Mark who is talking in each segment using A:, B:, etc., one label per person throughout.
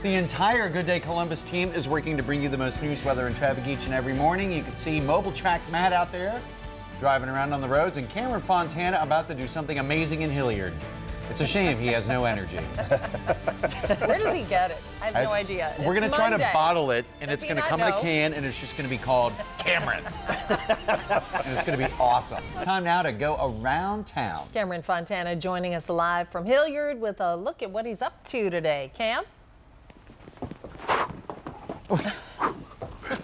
A: The entire Good Day Columbus team is working to bring you the most news, weather, and traffic each and every morning. You can see Mobile Track Matt out there driving around on the roads, and Cameron Fontana about to do something amazing in Hilliard. It's a shame he has no energy.
B: Where does he get it? I have no idea.
A: We're going to try to bottle it, and it's going to come in a can, and it's just going to be called Cameron. And it's going to be awesome. Time now to go around town.
B: Cameron Fontana joining us live from Hilliard with a look at what he's up to today. Cam?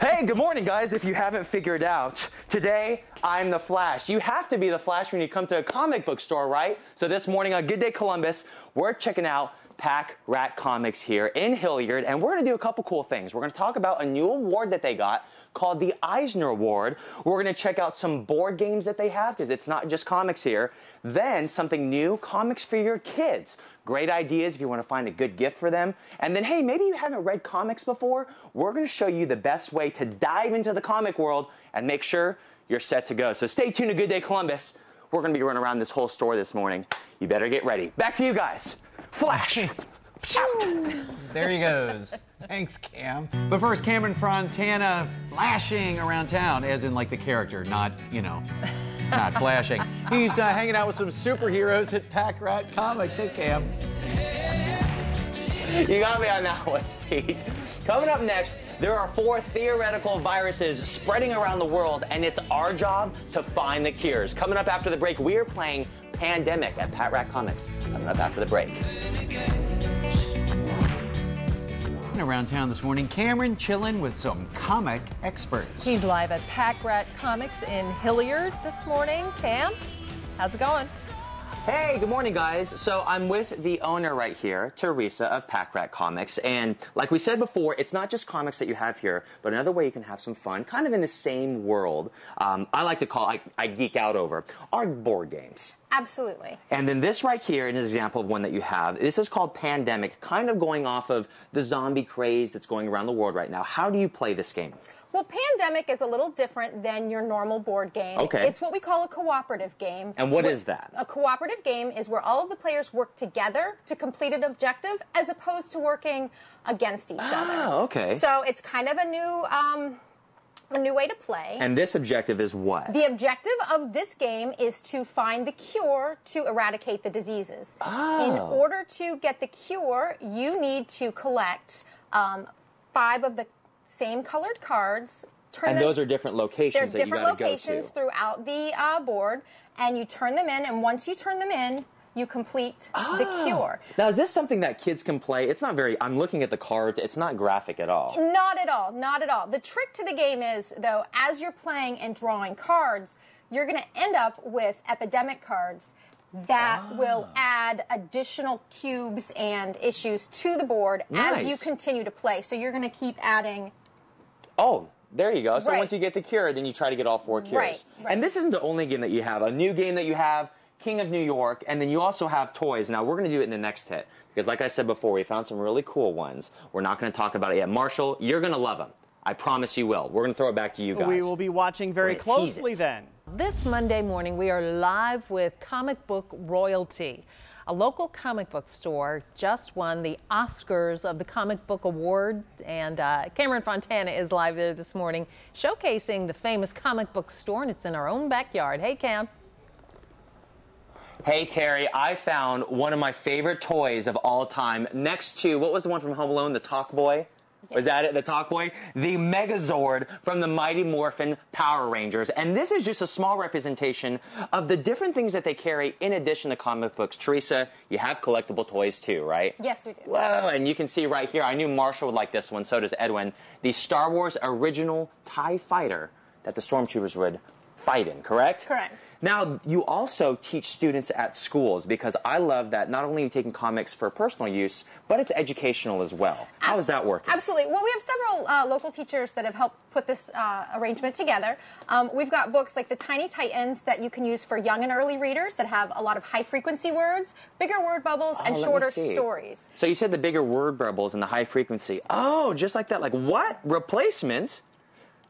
C: Hey, good morning, guys. If you haven't figured out, today I'm the Flash. You have to be the Flash when you come to a comic book store, right? So this morning on Good Day Columbus, we're checking out Pack Rat Comics here in Hilliard, and we're going to do a couple cool things. We're going to talk about a new award that they got called the Eisner Award. We're going to check out some board games that they have, because it's not just comics here. Then something new, comics for your kids. Great ideas if you want to find a good gift for them. And then, hey, maybe you haven't read comics before. We're going to show you the best way to dive into the comic world and make sure you're set to go. So stay tuned to Good Day Columbus. We're going to be running around this whole store this morning. You better get ready. Back to you guys. Flash.
A: There he goes. Thanks, Cam. But first, Cameron Fontana flashing around town, as in like the character, not, you know, not flashing. He's hanging out with some superheroes at PackRatComics. Hey, Cam.
C: You got me on that one, Pete. Coming up next, there are 4 theoretical viruses spreading around the world, and it's our job to find the cures. Coming up after the break, we are playing Pandemic at PackRatComics. Coming up after the break.
A: Around town this morning, Cameron chilling with some comic experts.
B: He's live at PackRatComics in Hilliard this morning. Cam, how's it going?
C: Hey, good morning, guys. So I'm with the owner right here, Teresa of PackRatComics, and like we said before, it's not just comics that you have here, but another way you can have some fun, kind of in the same world. I like to call, I geek out over, are board games.
D: Absolutely.
C: And then this right here is an example of one that you have. This is called Pandemic, kind of going off of the zombie craze that's going around the world right now. How do you play this game?
D: Well, Pandemic is a little different than your normal board game.
C: Okay.
D: It's what we call a cooperative game.
C: And what is that?
D: A cooperative game is where all of the players work together to complete an objective as opposed to working against each other.
C: Oh, okay.
D: So it's kind of a new way to play.
C: And this objective is what?
D: The objective of this game is to find the cure to eradicate the diseases.
C: Oh.
D: In order to get the cure, you need to collect 5 of the same colored cards.
C: And those are different locations that you got to go to.
D: There's different locations throughout the board, and you turn them in, and once you turn them in, you complete the cure.
C: Now, is this something that kids can play? It's not very, I'm looking at the cards, it's not graphic at all.
D: Not at all, not at all. The trick to the game is, though, as you're playing and drawing cards, you're going to end up with epidemic cards that will add additional cubes and issues to the board as you continue to play. So you're going to keep adding.
C: Oh, there you go. So once you get the cure, then you try to get all 4 cures.
D: Right.
C: And this isn't the only game that you have. A new game that you have, King of New York, and then you also have toys. Now, we're going to do it in the next hit, because like I said before, we found some really cool ones. We're not going to talk about it yet. Marshall, you're going to love them. I promise you will. We're going to throw it back to you guys.
E: We will be watching very closely then.
B: This Monday morning, we are live with Comic Book Royalty. A local comic book store just won the Oscars of the Comic Book Award, and Cameron Fontana is live there this morning showcasing the famous comic book store, and it's in our own backyard. Hey, Cam.
C: Hey, Terry, I found one of my favorite toys of all time next to, what was the one from Home Alone, the Talk Boy? Was that it, the Talk Boy? The Megazord from the Mighty Morphin Power Rangers. And this is just a small representation of the different things that they carry in addition to comic books. Teresa, you have collectible toys too, right?
D: Yes, we do.
C: Whoa, and you can see right here, I knew Marshall would like this one, so does Edwin, the Star Wars original TIE Fighter that the Stormtroopers would fight in, correct?
D: Correct.
C: Now, you also teach students at schools, because I love that not only are you taking comics for personal use, but it's educational as well. How is that working?
D: Absolutely. Well, we have several local teachers that have helped put this arrangement together. We've got books like the Tiny Titans that you can use for young and early readers that have a lot of high-frequency words, bigger word bubbles, and shorter stories.
C: So you said the bigger word bubbles and the high frequency. Oh, just like that. Like what? Replacements?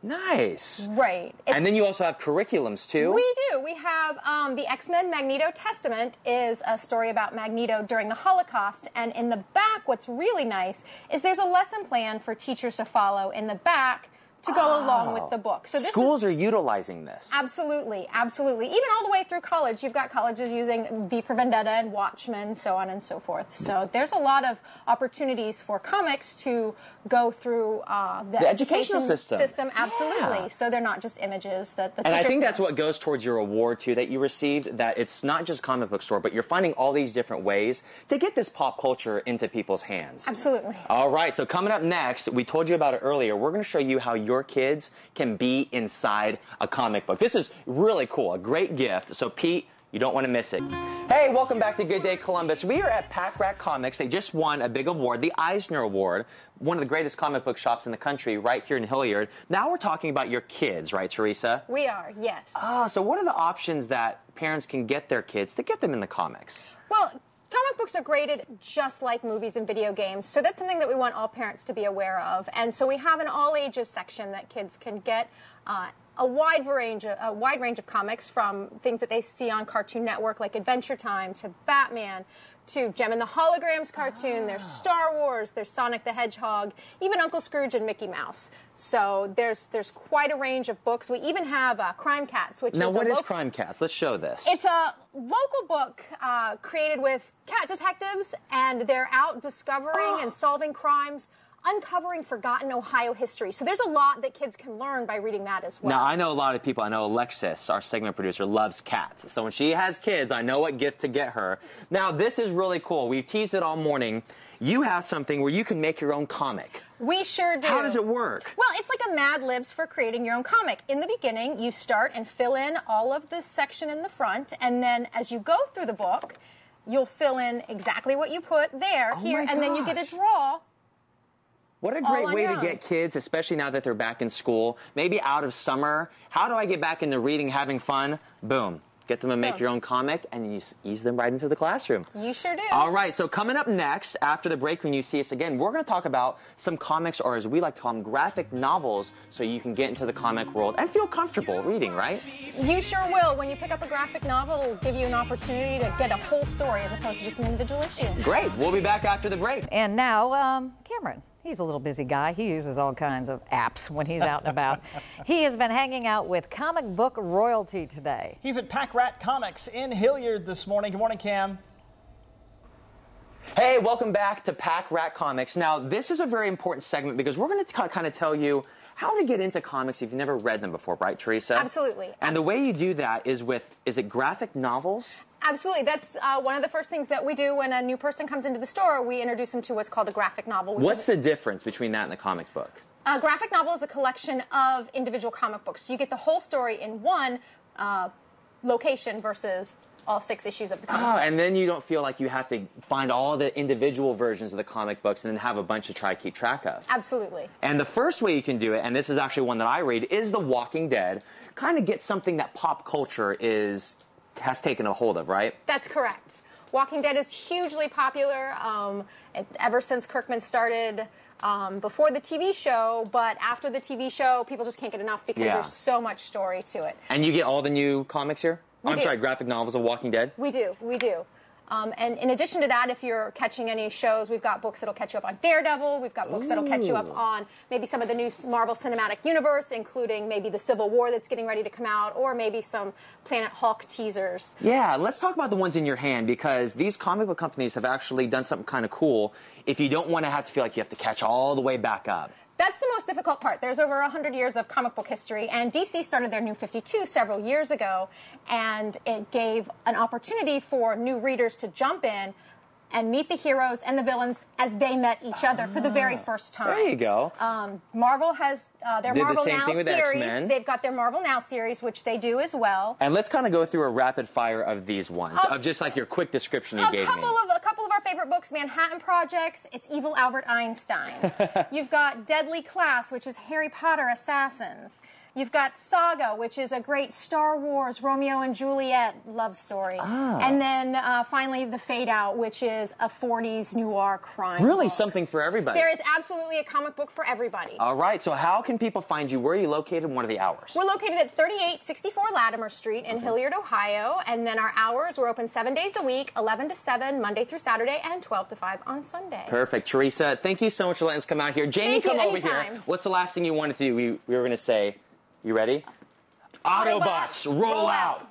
C: Nice.
D: Right.
C: And then you also have curriculums, too?
D: We do. We have the X-Men Magneto Testament is a story about Magneto during the Holocaust. And in the back, what's really nice is there's a lesson plan for teachers to follow in the back to go along with the book. So
C: schools are utilizing this.
D: Absolutely, absolutely. Even all the way through college. You've got colleges using V for Vendetta and Watchmen, so on and so forth. So there's a lot of opportunities for comics to go through the educational system. Absolutely. Yeah. So they're not just images that the teachers.
C: And I think that's what goes towards your award, too, that you received, that it's not just comic book store, but you're finding all these different ways to get this pop culture into people's hands.
D: Absolutely.
C: All right, so coming up next, we told you about it earlier, we're going to show you how your kids can be inside a comic book. This is really cool, a great gift. So Pete, you don't want to miss it. Hey, welcome back to Good Day Columbus. We are at PackRatComics. They just won a big award, the Eisner Award, one of the greatest comic book shops in the country right here in Hilliard. Now we're talking about your kids, right, Teresa?
D: We are, yes.
C: So what are the options that parents can get their kids to get them in the comics?
D: Well, comic books are graded just like movies and video games, so that's something that we want all parents to be aware of. And so we have an all ages section that kids can get a wide range of comics, from things that they see on Cartoon Network like Adventure Time to Batman to Gem and the Holograms cartoon. There's Star Wars, there's Sonic the Hedgehog, even Uncle Scrooge and Mickey Mouse. So there's quite a range of books. We even have Crime Cats, which
C: now
D: is
C: what is Crime Cats? Let's show this.
D: It's a local book created with cat detectives, and they're out discovering and solving crimes, uncovering forgotten Ohio history. So there's a lot that kids can learn by reading that as well.
C: Now, I know a lot of people. I know Alexis, our segment producer, loves cats. So when she has kids, I know what gift to get her. Now, this is really cool. We've teased it all morning. You have something where you can make your own comic.
D: We sure do.
C: How does it work?
D: Well, it's like a Mad Libs for creating your own comic. In the beginning, you start and fill in all of this section in the front, and then as you go through the book, you'll fill in exactly what you put there, here, and then you get a draw.
C: What a great way to get kids, especially now that they're back in school, maybe out of summer. How do I get back into reading, having fun? Boom. Get them to make your own comic, and you ease them right into the classroom.
D: You sure do.
C: All right, so coming up next, after the break, when you see us again, we're going to talk about some comics, or as we like to call them, graphic novels, so you can get into the comic world and feel comfortable reading, right?
D: You sure will. When you pick up a graphic novel, it'll give you an opportunity to get a whole story as opposed to just an individual issue.
C: Great. We'll be back after the break.
F: And now, Cameron. He's a little busy guy. He uses all kinds of apps when he's out and about. He has been hanging out with comic book royalty today.
E: He's at PackRatComics in Hilliard this morning. Good morning, Cam.
C: Hey, welcome back to PackRatComics. Now, this is a very important segment because we're going to kind of tell you how to get into comics if you've never read them before, right, Teresa?
D: Absolutely.
C: And the way you do that is with, is it graphic novels?
D: Absolutely. That's one of the first things that we do when a new person comes into the store. We introduce them to what's called a graphic novel.
C: What's the difference between that and the comic book?
D: A graphic novel is a collection of individual comic books. So you get the whole story in one location versus all 6 issues of the comic book.
C: And then you don't feel like you have to find all the individual versions of the comic books and then have a bunch to try to keep track of.
D: Absolutely.
C: And the first way you can do it, and this is actually one that I read, is The Walking Dead. Kind of get something that pop culture has taken a hold of, right?
D: That's correct. Walking Dead is hugely popular ever since Kirkman started, before the TV show, but after the TV show, people just can't get enough because there's so much story to it.
C: And you get all the new comics here? I'm sorry, graphic novels of Walking Dead?
D: We do. And in addition to that, if you're catching any shows, we've got books that'll catch you up on Daredevil. We've got books that'll catch you up on maybe some of the new Marvel Cinematic Universe, including maybe the Civil War that's getting ready to come out, or maybe some Planet Hulk teasers.
C: Yeah, let's talk about the ones in your hand, because these comic book companies have actually done something kind of cool if you don't want to have to feel like you have to catch all the way back up.
D: That's the most difficult part. There's over 100 years of comic book history, and DC started their New 52 several years ago, and it gave an opportunity for new readers to jump in and meet the heroes and the villains as they met each other for the very first time.
C: There you go.
D: Marvel has their Marvel Now series.
C: X-Men.
D: They've got their Marvel Now series, which they do as well.
C: And let's kind of go through a rapid fire of these ones, of just like your quick description you gave me.
D: A couple of our favorite books: Manhattan Projects, It's Evil Albert Einstein. You've got Deadly Class, which is Harry Potter Assassins. You've got Saga, which is a great Star Wars Romeo and Juliet love story. And then finally The Fade Out, which is a 40s noir crime
C: Really
D: book.
C: something for everybody.
D: There is absolutely a comic book for everybody.
C: All right, so how can people find you? Where are you located and what are the hours?
D: We're located at 3864 Latimer Street in Hilliard, Ohio. And then our hours, we're open 7 days a week, 11 to 7, Monday through Saturday, and 12 to 5 on Sunday.
C: Perfect. Teresa, thank you so much for letting us come out here. Jamie,
D: Thank you,
C: come over
D: anytime.
C: here. What's the last thing you wanted to do? We were going to say, you ready? Autobots, roll out.